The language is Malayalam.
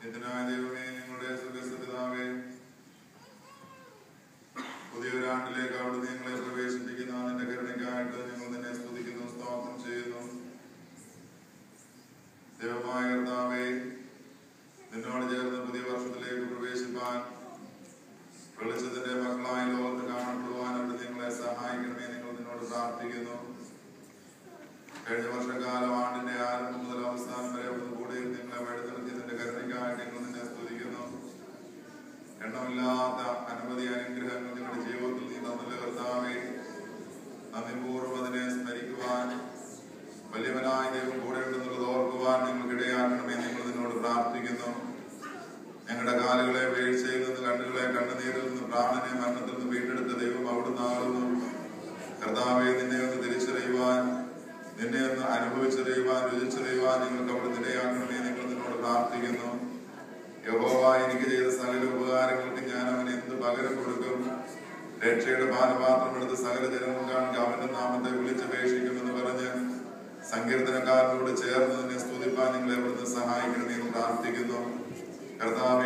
നിത്യനായ ദൈവമേ, ഞങ്ങളുടെ സ്വർഗ്ഗസ്ഥപിതാവേ, പുതിയൊരാണ്ടിലേക്ക് അവിടുന്ന് ഞങ്ങളെ പ്രവേശിപ്പിക്കുന്ന നിന്റെ കരുണയ്ക്കായിട്ട് ഞങ്ങൾ നിന്നെ സ്തുതിക്കുന്നു, സ്തോത്രം ചെയ്യുന്നു. ദൈവമായ കർത്താവേ, നിന്നോട് ചേർന്ന് പുതിയ വർഷത്തിലേക്ക് പ്രവേശിപ്പാൻ വെളിച്ചത്തിന്റെ മക്കളായ ലോകത്ത് കാണപ്പെടുവാൻ അവിടുന്ന് ഞങ്ങളെ സഹായിക്കണമേ. നിങ്ങൾ നിന്നോട് പ്രാർത്ഥിക്കുന്നു. കഴിഞ്ഞ വർഷക്കാലം ആണ്ടിന്റെ ആരംഭം മുതൽ അവസാനം വരെ അവിടുന്ന് കൂടെ നിങ്ങളെ വഴിനിർത്തിയതിന്റെ കരുണയ്ക്കായിട്ട് ഞങ്ങൾ നിന്നെ സ്തുതിക്കുന്നു. എണ്ണമില്ലാത്ത അനവധി അനുഗ്രഹങ്ങൾ നിങ്ങളുടെ ജീവിതത്തിൽ നീ തന്നല്ല കർത്താവേ. നന്ദിപൂർവ്വം അതിനെ സ്മരിക്കുവാൻ വലിയവനായ ദൈവം കൂടെ ഉണ്ടെന്നുള്ളത് ഓർക്കുവാൻ നിങ്ങൾക്കിടയാക്കണമേ. നിങ്ങൾ നിന്നോട് പ്രാർത്ഥിക്കുന്നു. ഞങ്ങളുടെ കാലുകളെ വീഴ്ചയിൽ നിന്ന്, കണ്ണുകളെ കണ്ണുനീരിൽ നിന്ന്, പ്രാണനെ മരണത്തിൽ നിന്ന് വീണ്ടെടുത്ത ദൈവം അവിടുന്ന് ആകുന്നു. കർത്താവെ, നിന്നെ ഒന്ന് തിരിച്ചറിയുവാൻ, നിന്നെ ഒന്ന് അനുഭവിച്ചറിയുവാൻ, രുചിച്ചറിയുവാൻ നിങ്ങൾക്ക് അവിടുന്ന് ഇടയാക്കണമേ. നിങ്ങൾ നിന്നോട് പ്രാർത്ഥിക്കുന്നു. യഹോവ എനിക്ക് ചെയ്ത സകല ഉപകാരങ്ങൾക്ക് ഞാൻ അവന് എന്ത് പകരം കൊടുക്കും? രക്ഷയുടെ പാനപാത്രം എടുത്ത് സകല ജനങ്ങൾ കാണുക അവന്റെ നാമത്തെ വിളിച്ചപേക്ഷിക്കുമെന്ന് പറഞ്ഞ് സങ്കീർത്തനക്കാരനോട് ചേർന്ന് നിന്നെ സ്തുതിപ്പാൻ നിങ്ങളെ അവിടുന്ന് സഹായിക്കണമെന്ന് പ്രാർത്ഥിക്കുന്നു. കർത്താവേ,